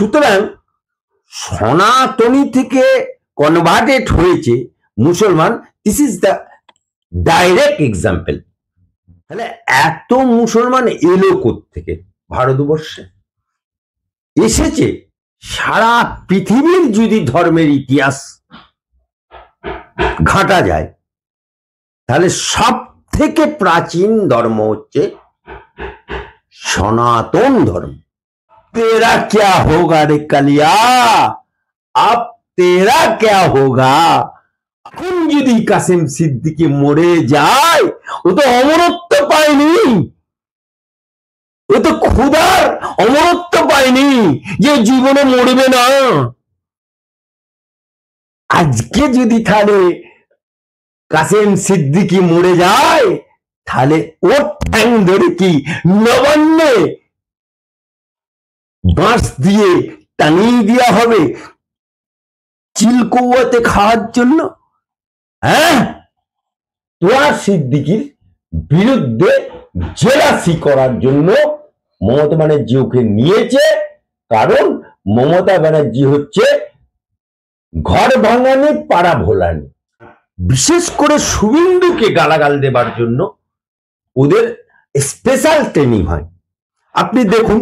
সুতরাং সনাতনী থেকে কনভার্টেড হয়েছে মুসলমান, this is the direct example. তাহলে এত মুসলমান এলো কোত্থেকে ভারতবর্ষে? এসেছে সারা পৃথিবীর যদি ধর্মের ইতিহাস ঘাটা যায় তাহলে সব থেকে প্রাচীন ধর্ম হচ্ছে সনাতন ধর্ম। तेरा क्या होगा रे कलिया, अब तेरा क्या होगा। এখন যদি কাসেম সিদ্দিকী মরে যায়, ও তো অমরত্ব পায়নি, ও তো ক্ষুধার অমরত্ব পায়নি যে জীবনে মরবে না। আজকে যদি তাহলে কাসেম সিদ্দিকী মরে যায়, তাহলে ওর ঠ্যাং ধরে কি নবান্নে বাঁশ দিয়ে টানিয়ে দেওয়া হবে চিলকৌয়াতে খাওয়ার জন্য? হ্যাঁ, তোরা সিদ্দিকীর বিরুদ্ধে জেলাসি করার জন্য মমতা ব্যানার্জি ওকে নিয়েছে, কারণ মমতা ব্যানার্জি হচ্ছে ঘর ভাঙানি পাড়া ভোলানি। বিশেষ করে শুভেন্দুকে গালাগাল দেবার জন্য ওদের স্পেশাল ট্রেনিং হয়। আপনি দেখুন,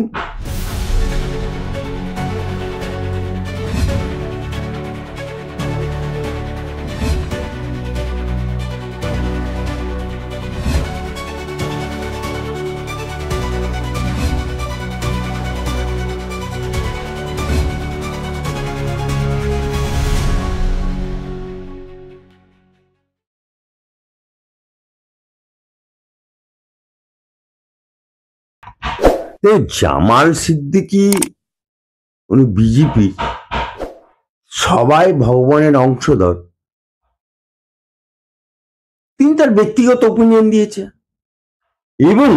জামাল সিদ্দিকী উনি বিজেপি, সবাই ভগবানের অংশধর, তিনি তার ব্যক্তিগত ওপিনিয়ন দিয়েছে এবং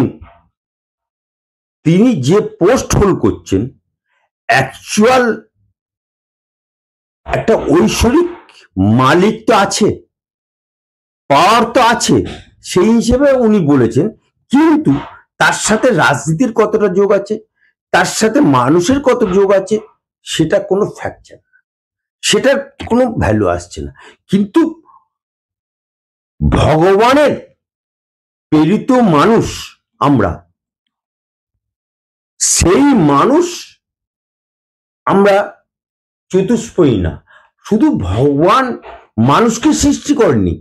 তিনি যে পোস্ট হোল্ড করছেন অ্যাকচুয়াল একটা ঐশ্বরিক মালিক তো আছে, পাওয়ার তো আছে, সেই হিসেবে উনি বলেছেন। কিন্তু তার সাথে রাজনীতির কতটা যোগ আছে, তার সাথে মানুষের কত যোগ আছে, সেটা কোনো ফ্যাক্টর না, সেটার কোনো ভ্যালু আসছে না। কিন্তু ভগবানের প্রেরিত মানুষ আমরা, সেই মানুষ আমরা চতুষ্পয়ী না। শুধু ভগবান মানুষকে সৃষ্টি করেনি,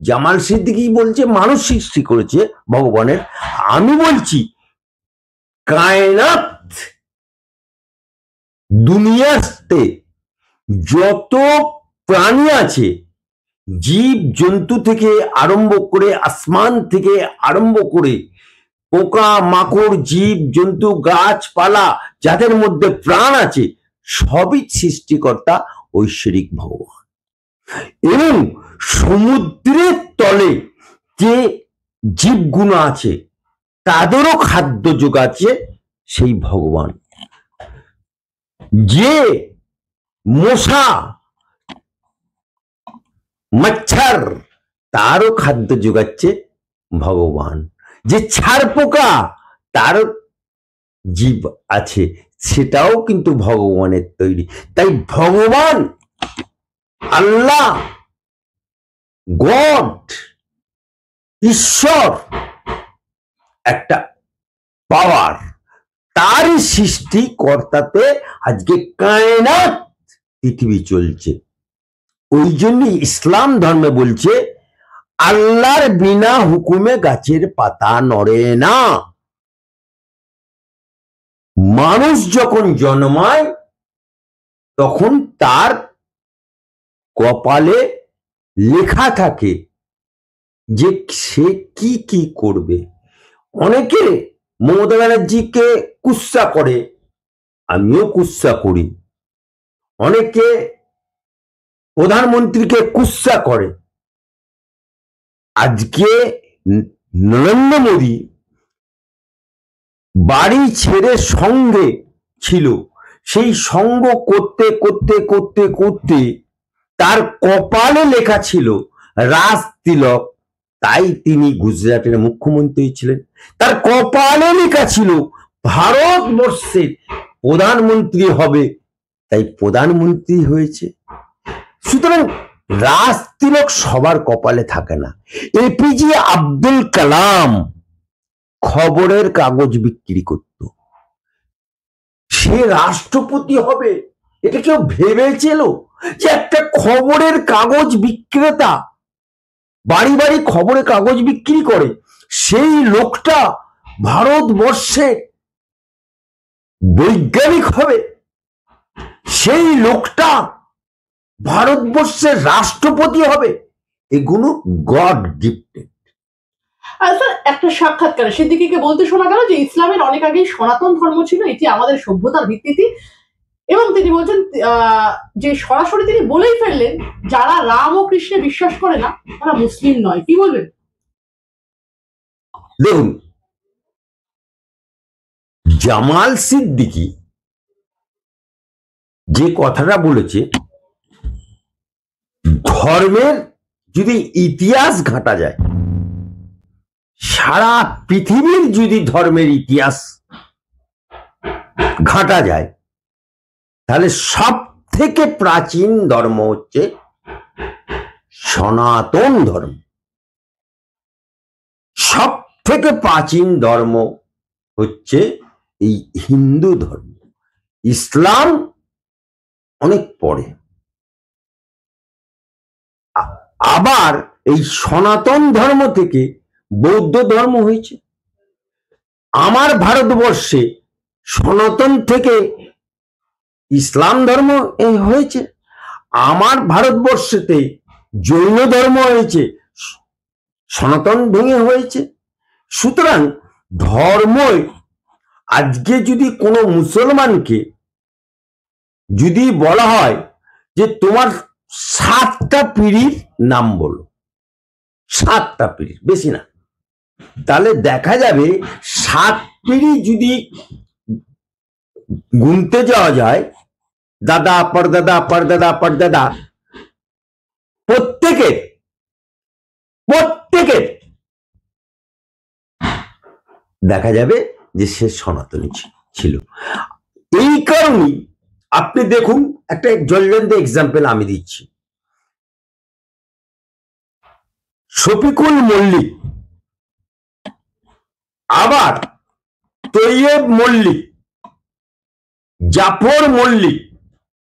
জামাল সিদ্দিকী বলছে মানুষ সৃষ্টি করেছে ভগবানের, আমি বলছি কায়নাত দুনিয়াতে যত প্রাণী আছে, জীব জন্তু থেকে আরম্ভ করে, আসমান থেকে আরম্ভ করে, পোকা মাকড় জীব জন্তু গাছপালা যাদের মধ্যে প্রাণ আছে, সবই সৃষ্টিকর্তা ঐশ্বরিক ভগবান। এবং সমুদ্রের তলে যে জীবগুলো আছে তাদেরও খাদ্য যোগাচ্ছে সেই ভগবান। যে মশা মচ্ছর তারও খাদ্য যোগাচ্ছে ভগবান। যে ছাড় পোকা তারও জীব আছে, সেটাও কিন্তু ভগবানের তৈরি। তাই ভগবান আল্লাহ গড ঈশ্বর একটা পাওয়ার, তারই সৃষ্টিকর্তাতে আজকে কায়নাত পৃথিবী চলছে। ওই জন্য ইসলাম ধর্মে বলছে আল্লাহর বিনা হুকুমে গাছের পাতা নড়ে না। মানুষ যখন জন্মায় তখন তার কপালে লেখা থাকে যে সে কি কি করবে। অনেকে মমতা ব্যানার্জিকে কুৎসা করে, আমিও কুৎসা করি, অনেকে প্রধানমন্ত্রীকে কুৎসা করে। আজকে নরেন্দ্র মোদী বাড়ি ছেড়ে সঙ্গে ছিল, সেই সঙ্গ করতে করতে করতে করতে তার কপালে লেখা ছিল রাজ তিলক, তাই তিনি গুজরাটের মুখ্যমন্ত্রী ছিলেন। তার কপালে লেখা ছিল ভারতবর্ষের প্রধানমন্ত্রী হবে, তাই প্রধানমন্ত্রী হয়েছে। সুতরাং রাজতিলক সবার কপালে থাকে না। এপিজে আব্দুল কালাম খবরের কাগজ বিক্রি করত, সে রাষ্ট্রপতি হবে এটা কেউ ভেবেছিল? যে একটা খবরের কাগজ বিক্রেতা বাড়ি বাড়ি খবরের কাগজ বিক্রি করে, সেই লোকটা ভারতবর্ষের বৈজ্ঞানিক হবে, সেই লোকটা ভারতবর্ষের রাষ্ট্রপতি হবে, এগুলো গড গিফটেড। স্যার, একটা সাক্ষাৎকারে সিদ্দিকীকে বলতে শোনা গেল যে ইসলামের অনেক আগেই সনাতন ধর্ম ছিল, এটি আমাদের সভ্যতার ভিত্তিতে, এবং তিনি বলছেন যে সরাসরি তিনি বলেই ফেললেন যারা রাম ও কৃষ্ণে বিশ্বাস করে না তারা মুসলিম নয়। কি বলবেন? দেখুন, জামাল সিদ্দিকী যে কথাটা বলেছে, ধর্মের যদি ইতিহাস ঘাটা যায়, সারা পৃথিবীর যদি ধর্মের ইতিহাস ঘাটা যায়, তাহলে সব থেকে প্রাচীন ধর্ম হচ্ছে সনাতন ধর্ম। সব থেকে প্রাচীন ধর্ম হচ্ছে এই হিন্দু ধর্ম। ইসলাম অনেক পরে। আবার এই সনাতন ধর্ম থেকে বৌদ্ধ ধর্ম হয়েছে। আমার ভারতবর্ষে সনাতন থেকে ইসলাম ধর্ম হয়েছে, আমার ভারতবর্ষেতে জৈন ধর্ম হয়েছে, সনাতন ভেঙে হয়েছে। সুতরাং ধর্ম, আজকে যদি কোনো মুসলমানকে যদি বলা হয় যে তোমার 7টা পিঁড়ির নাম বলো, 7টা পিঁড়ি, বেশি না, তাহলে দেখা যাবে 7 পিঁড়ি যদি গুনতে যাওয়া যায়, দাদা পরদাদা পরদাদা পরদাদা, প্রত্যেকের দেখা যাবে যে সে সনাতনী ছিল। এই কারণেই আপনি দেখুন, একটা জ্বলন্ত এক্সাম্পল আমি দিচ্ছি। শফিকুল মল্লিক, আবার তৈয়ব মল্লিক, জাফর মল্লিক,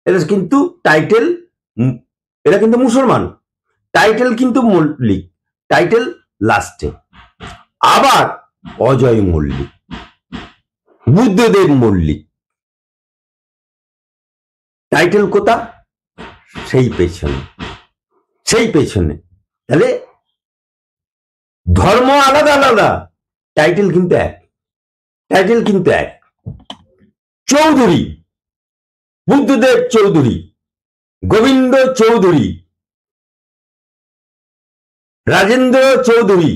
এরা কিন্তু টাইটেল, এরা কিন্তু মুসলমান, টাইটেল কিন্তু মল্লিক, টাইটেল লাস্টে। আবার অজয় মল্লিক, বুদ্ধদেব মল্লিক, টাইটেল কোথা? সেই পেছনে। তাহলে ধর্ম আলাদা আলাদা, টাইটেল কিন্তু এক। চৌধুরী, বুদ্ধদেব চৌধুরী, গোবিন্দ চৌধুরী, রাজেন্দ্র চৌধুরী,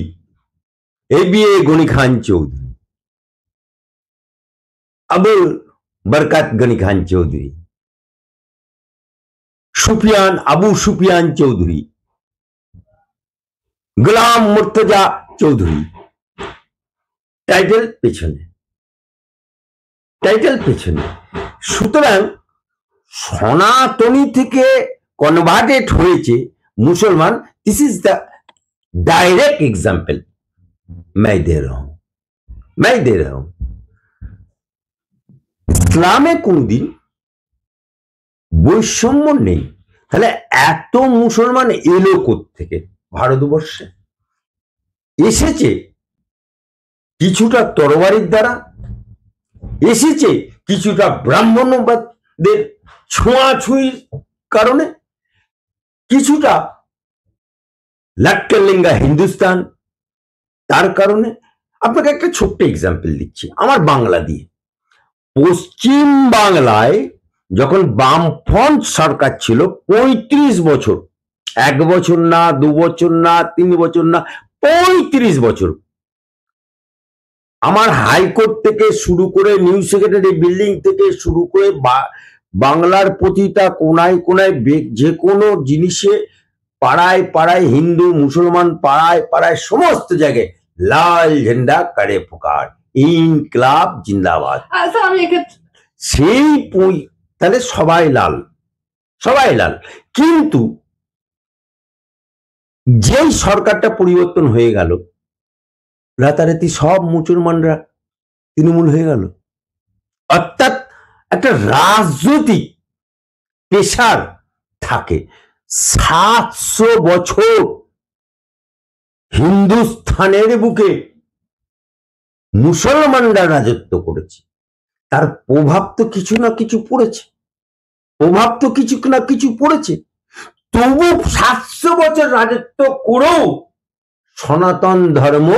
ABA গনি খান চৌধুরী, আবুল বরকত গনি খান চৌধুরী, আবু সুফিয়ান চৌধুরী, গোলাম মুর্তজা চৌধুরী, টাইটেল পেছনে। সুতরাং সনাতনী থেকে কনভার্টেড হয়েছে মুসলমান। This is the direct example मैं दे रहा हूं। ইসলামে কোনদিন বৈষম্য নেই। তাহলে এত মুসলমান এলো কোত্থেকে? ভারতবর্ষে এসেছে কিছুটা তরবারির দ্বারা, এসেছে কিছুটা ব্রাহ্মণবাদের ছোঁয়াছুঁয়ির কারণে, কিছুটা লাট্টালিঙ্গা হিন্দুস্তান তার কারণে। আপনাকে একটা ছোট্ট এক্সাম্পল দিচ্ছি আমার বাংলা দিয়ে। পশ্চিম বাংলায় যখন বামফ্রন্ট সরকার ছিল 35 বছর, 1 বছর না, 2 বছর না, 3 বছর না, 35 বছর, আমার হাইকোর্ট থেকে শুরু করে নিউ সেক্রেটারি বিল্ডিং থেকে শুরু করে বাংলার প্রতিটা কোনায় কোনায় যে কোনো জিনিসে, পাড়ায় পাড়ায় হিন্দু মুসলমান, পাড়ায় পাড়ায় সমস্ত জায়গায় লাল ঝান্ডা করে পুকার, ইনকলাব জিন্দাবাদ। স্যার, আমি সেই তাহলে সবাই লাল, সবাই লাল। কিন্তু যেই সরকারটা পরিবর্তন হয়ে গেল, রাতারাতি সব মুসলমানরা তৃণমূল হয়ে গেল। অর্থাৎ একটা রাজনৈতিক পেশার থাকে। 700 বছর হিন্দুস্থানের বুকে মুসলমানরা রাজত্ব করেছে, তার প্রভাব তো কিছু না কিছু পড়েছে, প্রভাব তো কিছু না কিছু পড়েছে। তবু 700 বছর রাজত্ব করেও সনাতন ধর্ম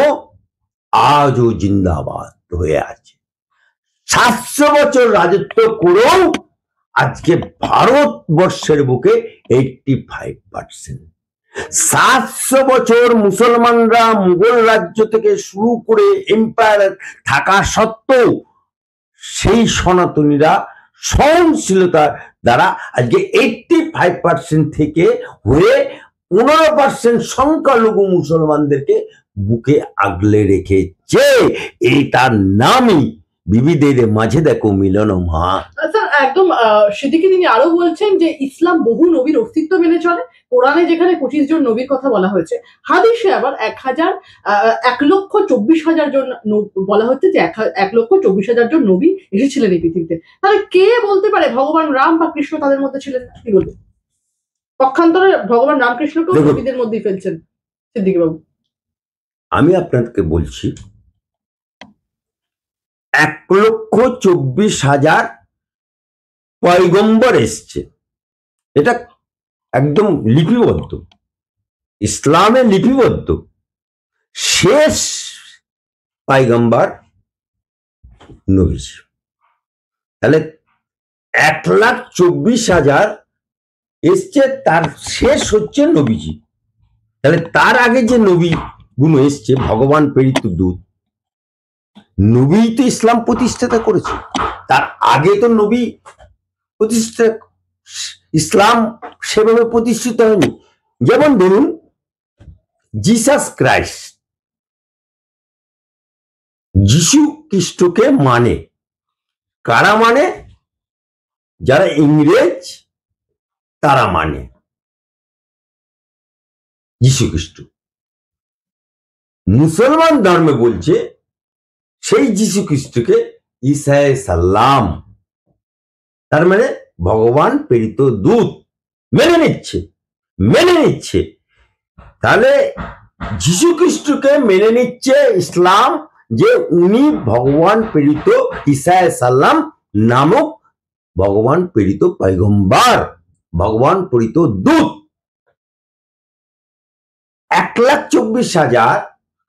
আজও জিন্দাবাদ হয়ে আছে। 700 বছর রাজত্ব করেও আজকে ভারতবর্ষের বুকে 85%। 700 বছর মুসলমানরা মুঘল রাজ্য থেকে শুরু করে এম্পায়ার থাকা সত্ত্বেও সেই সনাতনীরা সহনশীলতার দ্বারা আজকে 85% থেকে হয়ে 15% সংখ্যালঘু মুসলমানদেরকে বুকে আগলে রেখেছে। এই তার নামই বিবিধের মাঝে দেখো মিলন মা। স্যার একদম সেদিকে তিনি আরো বলছেন যে ইসলাম বহু নবীর অস্তিত্ব মেনে চলে। কোরআনে যেখানে 25 জন নবীর কথা বলা হয়েছে, হাদিসে আবার 1,24,000 জন বলা হচ্ছে যে 1,24,000 জন নবী এসেছিলেন এই পৃথিবীতে। তাহলে কে বলতে পারে ভগবান রাম বা কৃষ্ণ তাদের মধ্যে ছিলেন না? কি বলবেন? পক্ষান্তরে ভগবান রামকৃষ্ণকেও নবীদের মধ্যেই ফেলছেন সিদ্দিকী বাবু। আমি আপনাকে বলছি 1,24,000 পয়গম্বর এসছে, এটা একদম লিপিবদ্ধ, ইসলামে লিপিবদ্ধ। শেষ পয়গম্বর নবীজি। তাহলে 1,24,000 এসছে, তার শেষ হচ্ছে নবীজি। তাহলে তার আগে যে নবী গুলো এসছে ভগবান প্রেরিত দূত, নবী তো ইসলাম প্রতিষ্ঠাতা করেছে, তার আগে তো নবী প্রতিষ্ঠা, ইসলাম সেভাবে প্রতিষ্ঠিত হয়নি। যেমন ধরুন জিসাস ক্রাইস্ট, যিশু খ্রিস্টকে মানে কারা মানে? যারা ইংরেজ তারা মানে যিশু খ্রিস্ট। মুসলমান ধর্মে বলছে সেই যিশু খ্রিস্টকে ঈসা সাল্লাম, তার মানে ভগবান প্রেরিত দূত মেনে নিচ্ছে। তাহলে যিশু খ্রিস্টকে মেনে নিচ্ছে ইসলাম যে উনি ভগবান প্রেরিত ঈসা সাল্লাম নামক ভগবান প্রেরিত পয়গম্বর, ভগবান প্রেরিত দূত। 1,24,000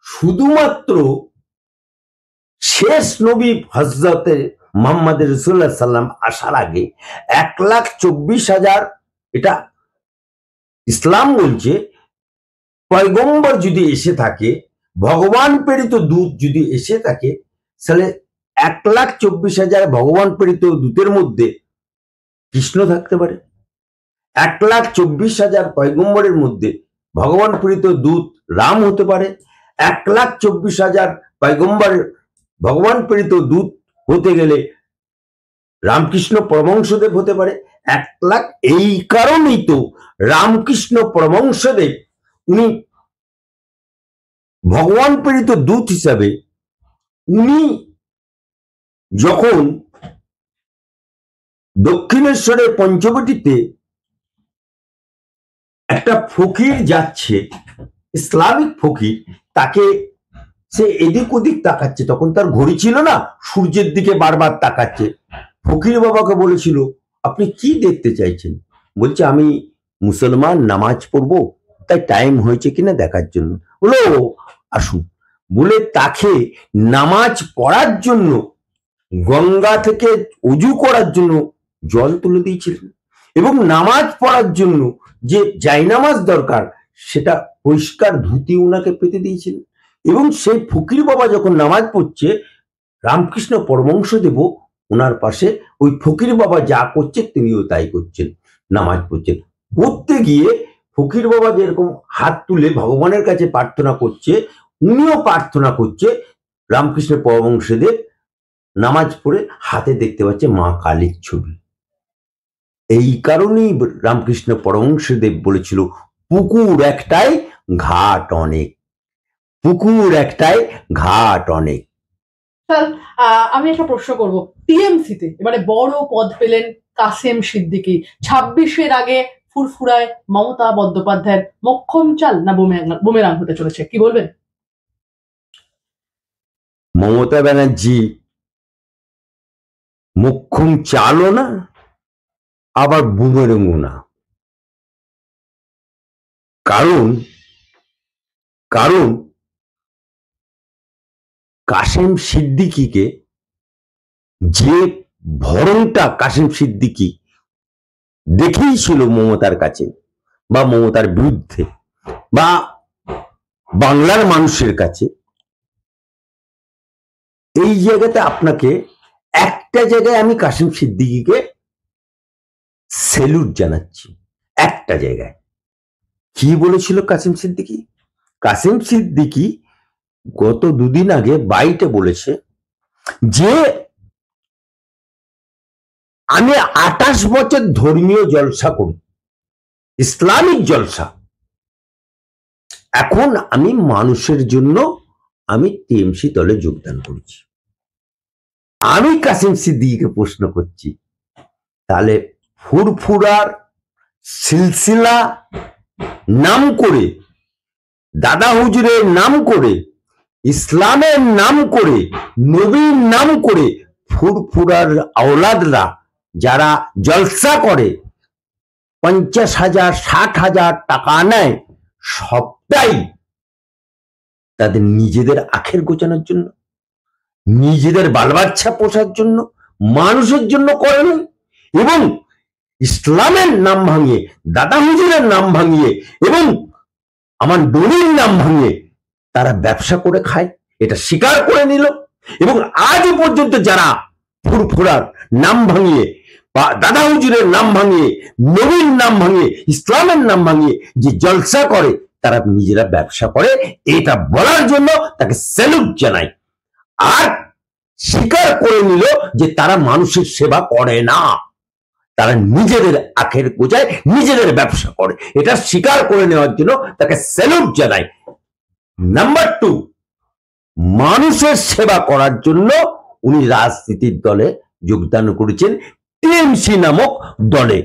শুধুমাত্র শেষ নবী হযরতে মুহাম্মদ রাসূলুল্লাহ সাল্লাম আসার আগে 1,24,000, এটা ইসলাম বলছে পয়গম্বর যদি এসে থাকে, ভগবান প্রেরিত দূত যদি এসে থাকে, তাহলে 1,24,000 ভগবান প্রেরিত দূতের মধ্যে কৃষ্ণ থাকতে পারে। 1,24,000 পয়গম্বরের মধ্যে ভগবান প্রেরিত দূত রাম হতে পারে। 1,24,000 পয়গম্বরের ভগবান প্রেরিত দূত হতে গেলে রামকৃষ্ণ পরমহংসদেব হতে পারে। 1,00,000। এই কারণেই তো রামকৃষ্ণ পরমহংসদেব উনি ভগবান প্রেরিত দূত হিসাবে উনি যখন দক্ষিণেশ্বরের পঞ্চবটিতে একটা ফকির যাচ্ছে, ইসলামিক ফকির, তাকে সে এদিক ওদিক তাকাচ্ছে, তখন তার ঘড়ি ছিল না, সূর্যের দিকে বারবার তাকাচ্ছে। ফকির বাবাকে বলেছিল আপনি কি দেখতে চাইছেন? বলছে আমি মুসলমান, নামাজ পড়বো, তাই টাইম হয়েছে কিনা দেখার জন্য। বলো আসুন, বলে তাকে নামাজ পড়ার জন্য গঙ্গা থেকে উজু করার জন্য জল তুলে দিয়েছিলেন, এবং নামাজ পড়ার জন্য যে জায়নামাজ দরকার সেটা পরিষ্কার ধুতি উনাকে পেতে দিয়েছিলেন। এবং সেই ফকির বাবা যখন নামাজ পড়ছে, রামকৃষ্ণ পরমহংসদেব ওনার পাশে ওই ফকির বাবা যা করছে তিনিও তাই করছেন, নামাজ পড়ছেন। পড়তে গিয়ে ফকির বাবা যেরকম হাত তুলে ভগবানের কাছে প্রার্থনা করছে, উনিও প্রার্থনা করছে, রামকৃষ্ণ পরমহংসদেব নামাজ পড়ে হাতে দেখতে পাচ্ছে মা কালীর ছবি। এই কারণেই রামকৃষ্ণ পরমহংসদেব বলেছিল, পুকুর একটাই ঘাট অনেক, পুকুর একটাই ঘাট অনেক। স্যার, আমি একটা প্রশ্ন করব। টিএমসিতে এবারে বড় পদ পেলেন কাসেম সিদ্দিকী। 26-এর আগে ফুরফুরায় মমতা বন্দ্যোপাধ্যায়ের মক্ষম চাল না বুমেরাং হতে চলেছে, কি বলবেন? মমতা ব্যানার্জি মোক্ষম চালও না, আবার বুমেরাংও না। কারণ কারণ কাসেম সিদ্দিকীকে যে ভরণটা কাসেম সিদ্দিকী দেখেইছিল মমতার কাছে বা মমতার বিরুদ্ধে বা বাংলার মানুষের কাছে, এই জায়গাতে আপনাকে একটা জায়গায় আমি কাসেম সিদ্দিকীকে সেলুট জানাচ্ছি। একটা জায়গায় কি বলেছিল কাসেম সিদ্দিকী? কাসেম সিদ্দিকী গত দুদিন আগে বাইটে বলেছে যে আমি 28 বছর ধর্মীয় জলসা করি, ইসলামিক জলসা, এখন আমি মানুষের জন্য আমি টিএমসি দলে যোগদান করেছি। আমি কাসেম সিদ্দিকীকে প্রশ্ন করছি, তাহলে ফুরফুরার সিলসিলা নাম করে, দাদা হুজুরের নাম করে, ইসলামের নাম করে, নবীর নাম করে ফুরফুরার আওলাদরা যারা জলসা করে 50,000 60,000 টাকা নেয়, সবটাই তাদের নিজেদের আখের গোছানোর জন্য, নিজেদের বাল বাচ্চা পোষার জন্য, মানুষের জন্য করে না। এবং ইসলামের নাম ভাঙিয়ে, দাদা হুজুরের নাম ভাঙিয়ে এবং আমার নবীর নাম ভাঙিয়ে তারা ব্যবসা করে খায়, এটা স্বীকার করে নিল। এবং আজও পর্যন্ত যারা ফুরফুরার নাম ভাঙিয়ে বা দাদা হুজুরের নাম ভাঙিয়ে, নবীর নাম ভাঙিয়ে, ইসলামের নাম ভাঙিয়ে যে জলসা করে, তারা নিজেরা ব্যবসা করে, এটা বলার জন্য তাকে স্যালুট জানাই। আর স্বীকার করে নিল যে তারা মানুষের সেবা করে না, তারা নিজেদের আখের গোছায়, নিজেদের ব্যবসা করে, এটা স্বীকার করে নেওয়ার জন্য তাকে স্যালুট জানাই। নাম্বার 2, মানুষের সেবা করার জন্য উনি রাজনীতির দলে যোগদান করেছেন, টিএমসি নামক দলে।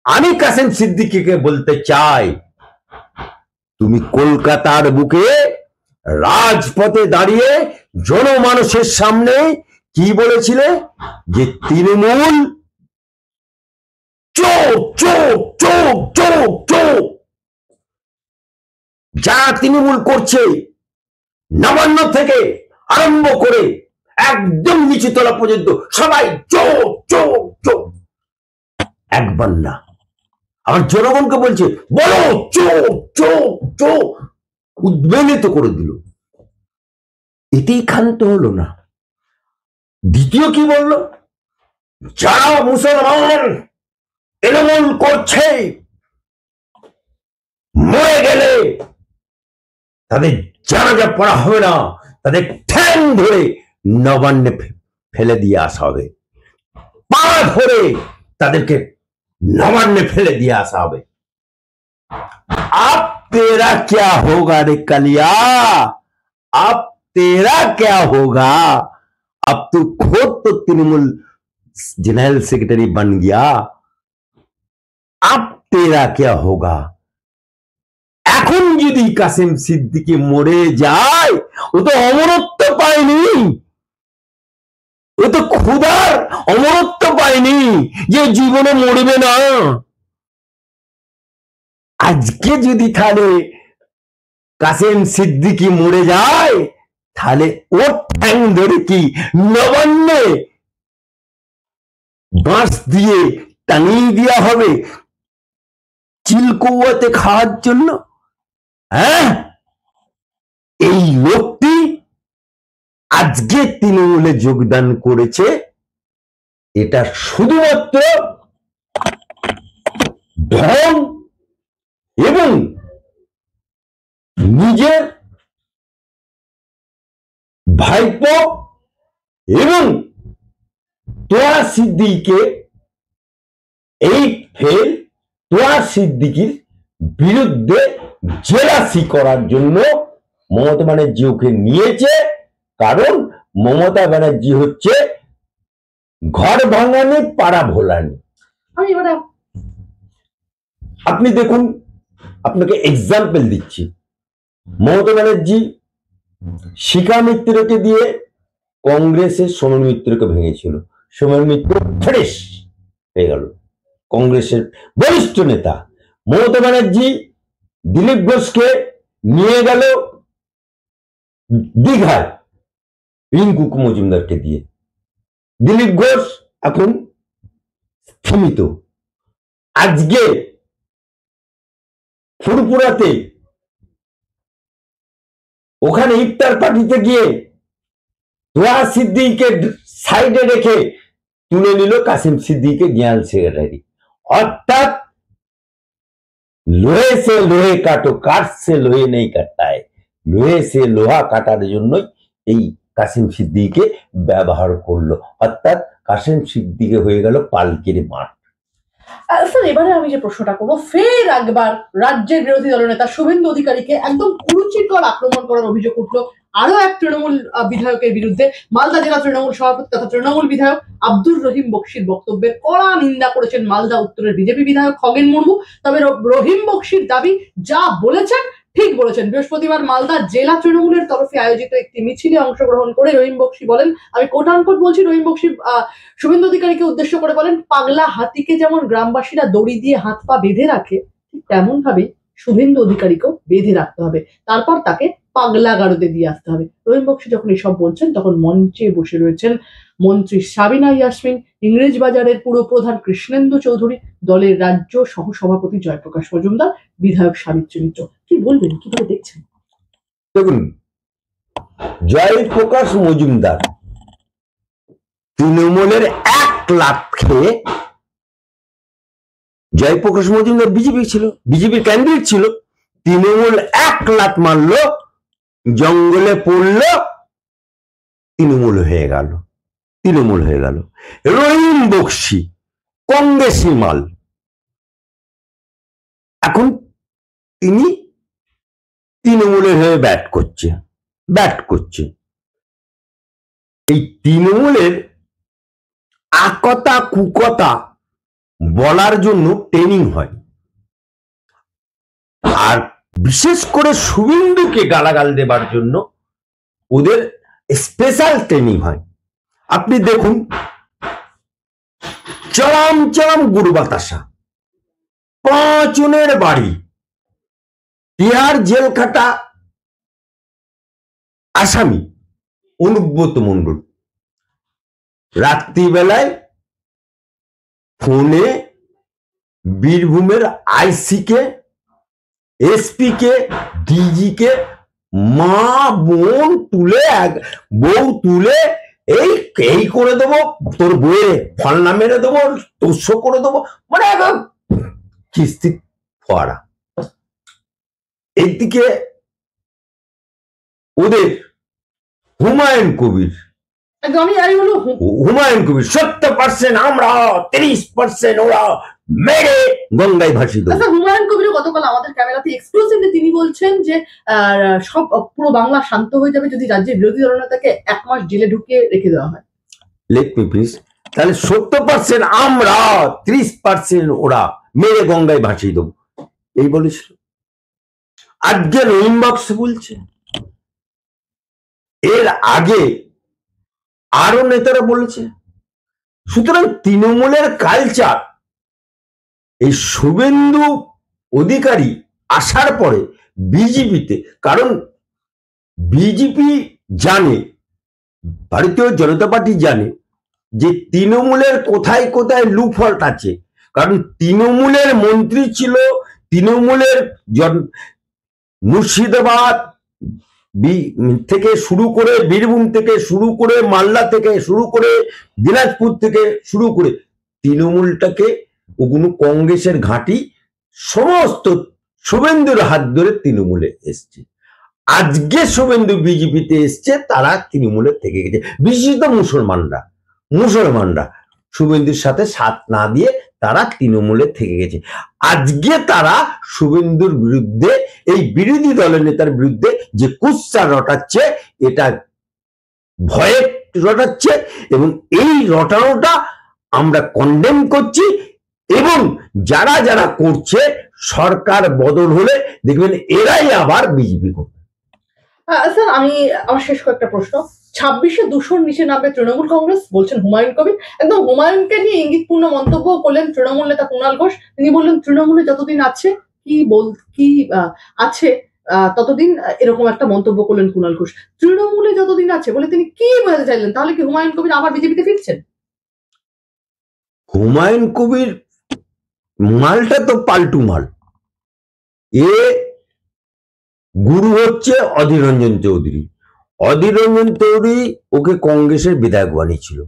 আমি কাসেম সিদ্দিকীকে বলতে চাই, তুমি কলকাতার বুকে রাজপথে দাঁড়িয়ে জনমানুষের সামনে কি বলেছিলে? যে তৃণমূল চোর চোর চোর চোর চোর, যারা তৃণমূল করছে নবান্ন থেকে আরম্ভ করে একদম নিচুতলা পর্যন্ত সবাই চোর চোর চোর। একবার না, আমার জনগণকে বলছে বলো চোর চোর চোর, উদ্বেলিত করে দিল। এতেই ক্ষান্ত হলো না, দ্বিতীয় কি বললো? যারা মুসলমান তৃণমূল করছে, মরে গেলে তাদের জানাজা পড়া হবে না, তাদের ঠ্যাং ধরে নবান্নে ফেলে দিয়ে আসা হবে, পা ধরে তাদেরকে নবান্নে ফেলে দিয়ে আসা হবে। अब तेरा क्या होगा रे कलिया, अब तेरा क्या होगा? अब तू खुद तो तृणमूल जनरल सेक्रेटरी बन गया, अब तेरा क्या होगा? এখন যদি কাসেম সিদ্দিকী মরে যায়, ও তো অমরত্ব পায়নি, ও তো ক্ষুধার অমরত্ব পায়নি যে জীবনে মরবে না। আজকে যদি তাহলে কাসেম সিদ্দিকী মরে যায়, তাহলে ওর ঠ্যাং ধরে কি নবান্নে বাঁশ দিয়ে টানিয়ে দেওয়া হবে চিলকৌয়াতে খাওয়ার জন্য? হ্যাঁ, এই লোকটি আজকে তৃণমূলে যোগদান করেছে, এটা শুধুমাত্র ধন এবং নিজের ভাইপো এবং তোয়া সিদ্দিকীকে এই ফেল তোয়া সিদ্দিকীর বিরুদ্ধে জেলাসি করার জন্য মমতা ব্যানার্জি ওকে নিয়েছে। কারণ মমতা ব্যানার্জি হচ্ছে ঘর ভাঙানি পাড়া ভোলানি। আমি এবারে আপনি দেখুন, আপনাকে এক্সাম্পল দিচ্ছি। মমতা ব্যানার্জি শিখা মিত্রকে দিয়ে কংগ্রেসের সোমেন মিত্রকে ভেঙেছিল। সোমেন মিত্র ফ্রেশ হয়ে গেল, কংগ্রেসের বরিষ্ঠ নেতা। মমতা ব্যানার্জি দিলীপ ঘোষকে নিয়ে গেল দীঘায় রিঙ্কু মজুমদারকে দিয়ে। দিলীপ ঘোষ এখন সীমিত। আজকে ফুরপুরাতে ওখানে ইফতার পার্টিতে গিয়ে তোয়া সিদ্দিকীকে সাইডে রেখে তুলে নিল কাসিম সিদ্দিকীকে জেনারেল সেক্রেটারি। অর্থাৎ লোহে সে লোহে কাটো, কাঠ সে লোহে নেই কাটতা है। লোহে সে লোহা কাটার জন্যই এই কাসিম সিদ্দিকীকে ব্যবহার করলো। অর্থাৎ কাসিম সিদ্দিকী হয়ে গেল পালকির মাঠ। স্যার এবারে আমি যে প্রশ্নটা করবো, ফের একবার রাজ্যের বিরোধী দলনেতা শুভেন্দু অধিকারীকে একদম কুরুচিকর আক্রমণ করার অভিযোগ উঠলো আরো এক তৃণমূল বিধায়কের বিরুদ্ধে। মালদা জেলা তৃণমূল সভাপতি তথা তৃণমূল বিধায়ক আব্দুর রহিম বক্সির বক্তব্যের কড়া নিন্দা করেছেন মালদা উত্তরের বিজেপি বিধায়ক খগেন মুর্মু। তবে রহিম বক্সির দাবি, যা বলেছেন ঠিক বলেছেন। বৃহস্পতিবার মালদা জেলা তৃণমূলের তরফে আয়োজিত একটি মিছিলে অংশগ্রহণ করে রহিম বক্সি বলেন, আমি কোট আনকোট বলছি, রহিম বক্সি শুভেন্দু অধিকারীকে উদ্দেশ্য করে বলেন, পাগলা হাতিকে যেমন গ্রামবাসীরা দড়ি দিয়ে হাত পা বেঁধে রাখে, ঠিক তেমন ভাবে শুভেন্দু অধিকারীকেও বেঁধে রাখতে হবে, তারপর তাকে পাগলা গারদে দিয়ে আসতে হবে। রহিম বক্সি যখন এসব বলছেন তখন মঞ্চে বসে রয়েছেন মন্ত্রী সাবিনা ইয়াসমিন, ইংরেজ বাজারের পুর প্রধান কৃষ্ণেন্দু চৌধুরী, দলের রাজ্য সহসভাপতি জয়প্রকাশ মজুমদার, বিধায়ক সাবিত্রী মিত্র। কি বলবেন, কিভাবে দেখছেন? দেখুন, জয়প্রকাশ মজুমদার তৃণমূলের 1 লাখ খেয়ে, জয়প্রকাশ মজুমদার বিজেপি ছিল, বিজেপির ক্যান্ডিডেট ছিল, তৃণমূল 1 লাখ মারলো, জঙ্গলে পড়লো, তৃণমূল হয়ে গেল, তৃণমূল হয়ে গেল। রহিম বক্সি কংগ্রেসি মাল, এখন তিনি তৃণমূলের হয়ে ব্যাট করছে। এই তৃণমূলের আকতা কুকতা বলার জন্য ট্রেনিং হয়, আর বিশেষ করে শুভেন্দুকে গালাগাল দেবার জন্য ওদের স্পেশাল ট্রেনিং হয়। আপনি দেখুন, চরম চরম গুরু বাতাসা, 5 জনের বাড়ি, তিহার জেল খাটা আসামি অনুব্রত মণ্ডল রাত্রিবেলায় ফোনে বীরভূমের আইসি কে, এসপি কে, ডিজি কে মা বোন তুলে, বউ তুলে এই করে দেবো, তোর বইয়ে ফলনা মেরে দেবো, তোষ করে দেবো, মানে একদম কিস্তি ফোয়ারা। এইদিকে ওদের হুমায়ুন কবির, 70% আমরা, 30% ওরা, মেরে গঙ্গায় ভাসিয়ে দেবো। হুমায়ুন কবির গতকাল আমাদের ক্যামেরাতে এক্সক্লুসিভলি তিনি বলছেন যে সব পুরো বাংলা শান্ত হয়ে যাবে যদি রাজ্যের বিরোধী দলনেতাকে 1 মাস জেলে ঢুকিয়ে রেখে দেওয়া হয়। Let me please. তাহলে 70% আমরা, 30% ওরা, মেরে গঙ্গায় ভাসিয়ে দেবো, এই বলেছিল। আজকে রহিম বক্স বলছে, এর আগে আরো নেতারা বলেছে। সুতরাং তৃণমূলের কালচার, এই শুভেন্দু অধিকারী আসার পরে বিজেপিতে, কারণ বিজেপি জানে, ভারতীয় জনতা পার্টি জানে যে তৃণমূলের কোথায় কোথায় লুফল্ট আছে। কারণ তৃণমূলের মন্ত্রী ছিল, তৃণমূলের মুর্শিদাবাদ থেকে শুরু করে, বীরভূম থেকে শুরু করে, মালদা থেকে শুরু করে, দিনাজপুর থেকে শুরু করে, তৃণমূলটাকে, ওগুলো কংগ্রেসের ঘাঁটি, সমস্ত শুভেন্দুর হাত ধরে তৃণমূলে এসছে। আজকে শুভেন্দু বিজেপিতে এসছে, তারা তৃণমূলের থেকে গেছে। বিশেষত মুসলমানরা শুভেন্দুর সাথে সাথ না দিয়ে তারা তৃণমূলের থেকে গেছে। আজকে তারা শুভেন্দুর বিরুদ্ধে, এই বিরোধী দলের নেতার বিরুদ্ধে যে কুৎসা রটাচ্ছে, এটা ভয়ে রটাচ্ছে, এবং এই রটানোটা আমরা কন্ডেম করছি। এবং যারা যারা করছে, সরকার বদল হলে দেখবেন এরাই আবার বিজেপি করবে। স্যার, আমার শেষ কয়েকটা প্রশ্ন। 26-এ 200-র নিচে নামবে তৃণমূল কংগ্রেস বলছেন হুমায়ুন কবির। একদম হুমায়ুনকে নিয়ে ইঙ্গিতপূর্ণ মন্তব্য করলেন তৃণমূল নেতা কুণাল ঘোষ। তিনি বললেন তৃণমূলে যতদিন আছে আছে ততদিন, এরকম একটা মন্তব্য করলেন কুণাল ঘোষ। তৃণমূলে যতদিন আছে বলে তিনি কি বোঝাতে চাইলেন? তাহলে কি হুমায়ুন কবির আবার বিজেপিতে ফিরছেন? হুমায়ুন কবির মালটা তো পাল্টু মাল। এ গুরু হচ্ছে অধীর রঞ্জন চৌধুরী। অধীর রঞ্জন চৌধুরী ওকে কংগ্রেসের বিধায়ক বানিয়েছিল।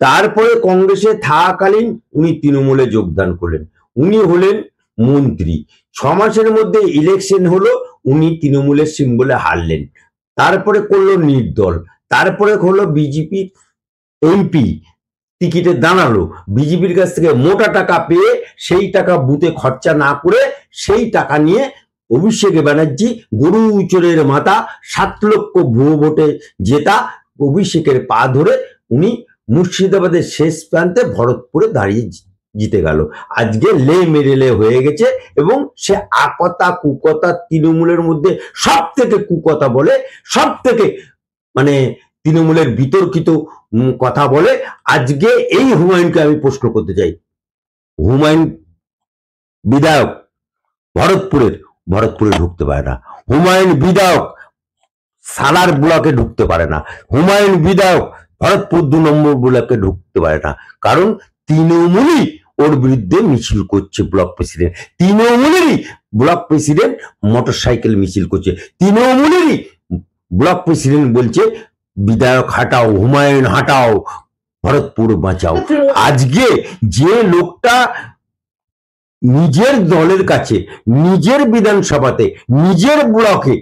তারপরে কংগ্রেসে থাকাকালীন উনি তৃণমূলে যোগদান করলেন, উনি হলেন মন্ত্রী। 6 মাসের মধ্যে ইলেকশন হলো, উনি তৃণমূলের সিম্বলে হারলেন। তারপরে করলো নির্দল, তারপরে হলো বিজেপি এমপি টিকিটে দাঁড়ালো। বিজেপির কাছ থেকে মোটা টাকা পেয়ে সেই টাকা বুথে খরচা না করে সেই টাকা নিয়ে অভিষেক ব্যানার্জি, গরু চোরের মাথা, 7 লক্ষ ভুয়ো ভোটে জেতা অভিষেকের পা ধরে উনি মুর্শিদাবাদের শেষ প্রান্তে ভরতপুরে দাঁড়িয়ে জিতে গেল। আজকে লে মেরেলে হয়ে গেছে, এবং সে আকতা কুকতা তৃণমূলের মধ্যে সব থেকে কুকতা বলে, সব থেকে মানে তৃণমূলের বিতর্কিত কথা বলে। আজকে এই হুমায়ুনকে আমি প্রশ্ন করতে চাই, হুমায়ুন বিধায়ক ভরতপুরে ঢুকতে পারে না। হুমায়ুন বিধায়ক সালার ব্লকে ঢুকতে পারে না। হুমায়ুন বিধায়ক ভরতপুর 2 নম্বর ব্লকে ঢুকতে পারে না, কারণ তৃণমূলই ওর বিরুদ্ধে মিছিল করছে। ব্লক প্রেসিডেন্ট তৃণমূলেরই ব্লক প্রেসিডেন্ট মোটরসাইকেল মিছিল করছে, তৃণমূলেরই ব্লক প্রেসিডেন্ট বলছে বিধায়ক হাঁটাও, হুমায়ুন হাঁটাও, ভরতপুর বাঁচাও। আজকে যে লোকটা নিজের দলের কাছে, নিজের বিধানসভাতে, নিজের ব্লকে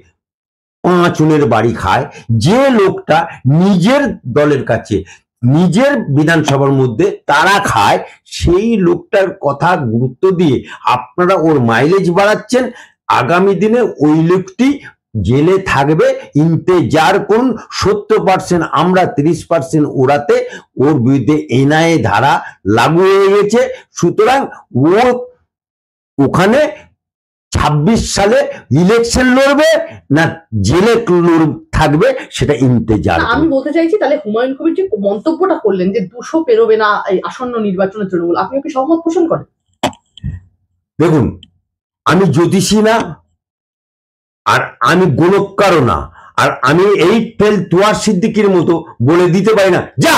5 বাড়ি খায়, যে লোকটা নিজের দলের কাছে, নিজের বিধানসভার মধ্যে তারা খায়, সেই লোকটার কথা গুরুত্ব দিয়ে আপনারা ওর মাইলেজ বাড়াচ্ছেন। আগামী দিনে ওই লোকটি জেলে থাকবে, ইন্তেজার করুন। 70% আমরা, 30% ওরাতে ওর বিরুদ্ধে এনআইএ ধারা লাগু হয়ে গেছে। সুতরাং ও ওখানে 26 সালে ইলেকশন লড়বে না জেলে থাকবে, সেটা ইন্তেজার। আমি বলতে চাইছি, তাহলে হুমায়ুন কবির যে মন্তব্যটা করলেন যে 200 পেরোবে না এই আসন্ন নির্বাচনে তৃণমূল, আপনি কি সহমত পোষণ করেন? দেখুন, আমি জ্যোতিষী না, আর আমি গোলককারও না, আর আমি এই ফেল তোয়ার সিদ্দিকির মতো বলে দিতে পারি না যা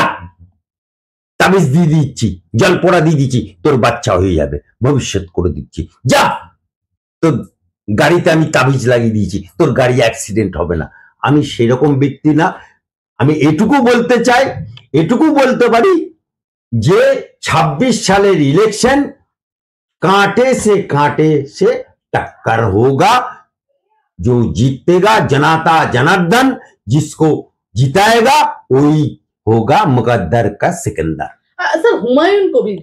তাবিজ দিয়ে দিচ্ছি, জল পড়া দিয়ে দিচ্ছি, তোর বাচ্চা হয়ে যাবে, ভবিষ্যৎ করে দিচ্ছি, যা তোর গাড়িতে আমি তাবিজ লাগিয়ে দিয়েছি, তোর গাড়ি অ্যাক্সিডেন্ট হবে না। আমি সেরকম ব্যক্তি না। আমি এটুকু বলতে চাই, এটুকু বলতে পারি যে 26 সালের ইলেকশন कांटे से टक्कर होगा। जो जीतेगा जनाता जनार्दन, जिसको जिताएगा वही होगा मुकद्दर का सिकंदर। স্যার, হুমায়ুন কবির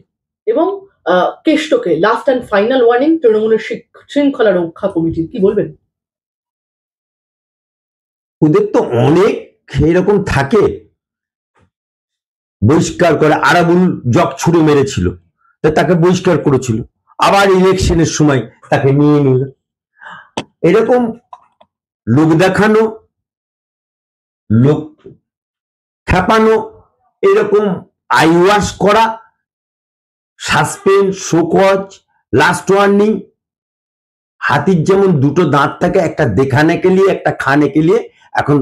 এবং কেষ্টকে লাস্ট এন্ড ফাইনাল ওয়ার্নিং তৃণমূলের শৃঙ্খলা রক্ষা কমিটির, কি বলবেন? ওদের তো অনেক এরকম থাকে, বহিষ্কার করে। আরাবুল জগ ছুড়ে মেরেছিল, তাকে বহিষ্কার করেছিল, আবার ইলেকশনের সময় তাকে নিয়ে নিল। এরকম লোক দেখানো, লোক খেপানো, এরকম আইওয়াশ করা, সাসপেন্ড, শোকজ, লাস্ট ওয়ার্নিং। হাতির যেমন 2টো দাঁত থাকে, একটা দেখানে কে লিয়ে, একটা খানে কে লিয়ে। এখন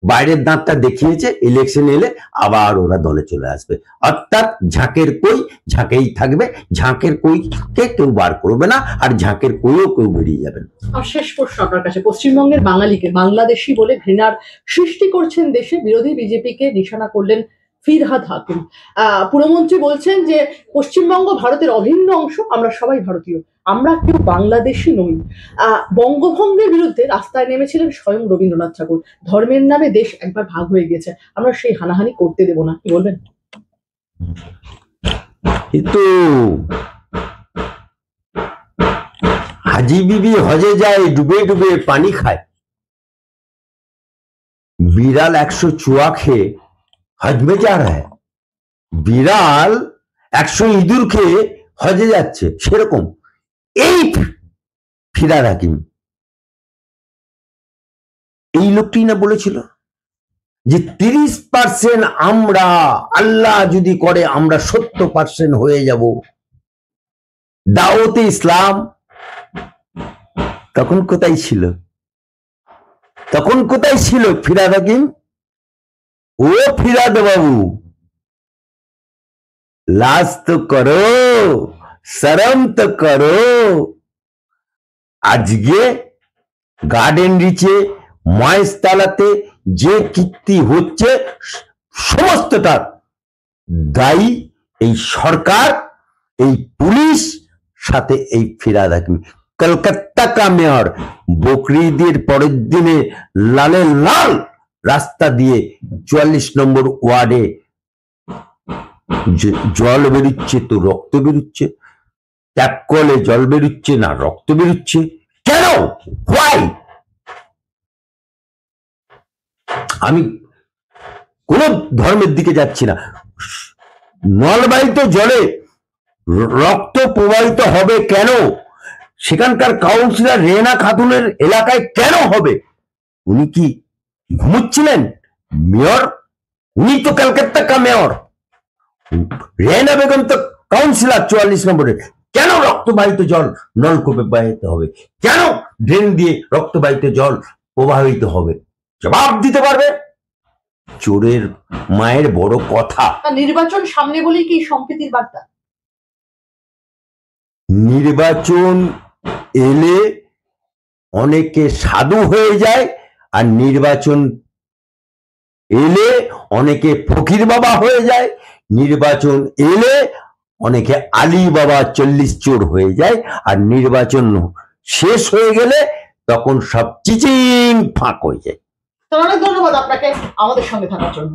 বাইরের দাঁতটা দেখিয়েছে, ইলেকশন এলে আবার ওরা দলে চলে আসবে। অর্থাৎ ঝাঁকের কই ঝাঁকেই থাকবে, ঝাঁকের কইকে কেউ বার করবে না, আর ঝাঁকের কইও কেউ বেরিয়ে যাবেন। আর শেষ প্রশ্ন আপনার কাছে, পশ্চিমবঙ্গের বাঙালিকে বাংলাদেশি বলে ঘৃণার সৃষ্টি করছেন দেশে, বিরোধী বিজেপিকে নিশানা করলেন ফিরহাদ হাকিম। পুরমন্ত্রী বলছেন যে পশ্চিমবঙ্গ ভারতের অভিন্ন অংশ, আমরা সবাই ভারতীয়, আমরা কেউ বাংলাদেশি নই। বঙ্গভঙ্গের বিরুদ্ধে রাস্তায় নেমেছিলেন স্বয়ং রবীন্দ্রনাথ ঠাকুর। ধর্মের নামে দেশ একবার ভাগ হয়ে গেছে, আমরা সেই হানাহানি করতে দেব না, কি বলবেন? কিন্তু হাজি বিবি হজে যায়, ডুবে ডুবে পানি খায়। বিড়াল 100 চুয়া খেয়ে হজ মে যা রা হ্যায়। বিড়াল 100 ইঁদুর খেয়ে হজে যাচ্ছে, সেরকম এই ফিরহাদ হাকিম, এই লোকটি না বলেছিল যে 30% আমরা, আল্লাহ যদি করে আমরা 70% হয়ে যাব দাওয়াতে ইসলাম। তখন কোথায় ছিল? তখন কোথায় ছিল ফিরহাদ হাকিম? ও ফিরহাদ বাবু, লাজ তো করো, শরম তো করো। আজকে গার্ডেন রিচে, মহেশতলাতে যে কীর্তি হচ্ছে সমস্তটা দায়ী এই সরকার, এই পুলিশ, সাথে এই ফিরহাদ হাকিম। কলকাতা কা মেয়র বকরি ঈদের পরের দিনে লালে লাল রাস্তা দিয়ে 44 নম্বর ওয়ার্ডে জল বেরোচ্ছে তো রক্ত বেরোচ্ছে, ট্যাপ কলে জল বেরোচ্ছে না রক্ত বেরোচ্ছে, কেন? হোয়াই? আমি কোন ধর্মের দিকে যাচ্ছি না, নলবাহিত জলে রক্ত প্রবাহিত হবে কেন? সেখানকার কাউন্সিলর রেনা খাতুনের এলাকায় কেন হবে? উনি কি ঘুমোচ্ছিলেন? মেয়র, উনি তো কলকাতা কা মেয়র, রেনা বেগম তো কাউন্সিলর 44 নম্বরে। কেন রক্তবাহিত জল নলকূপে বাহিত হবে? কেন ড্রেন দিয়ে রক্তবাহিত জল প্রবাহিত হবে? জবাব দিতে পারবে? চোরের মায়ের বড় কথা। নির্বাচন সামনে বলেই কি সম্প্রীতির বার্তা? নির্বাচন এলে অনেকে সাধু হয়ে যায়, আর নির্বাচন এলে অনেকে ফকির বাবা হয়ে যায়, নির্বাচন এলে অনেকে আলী বাবা 40 চোর হয়ে যায়, আর নির্বাচন শেষ হয়ে গেলে তখন সব চিচিং ফাঁক হয়ে যায়। অনেক ধন্যবাদ আপনাকে আমাদের সঙ্গে থাকার জন্য।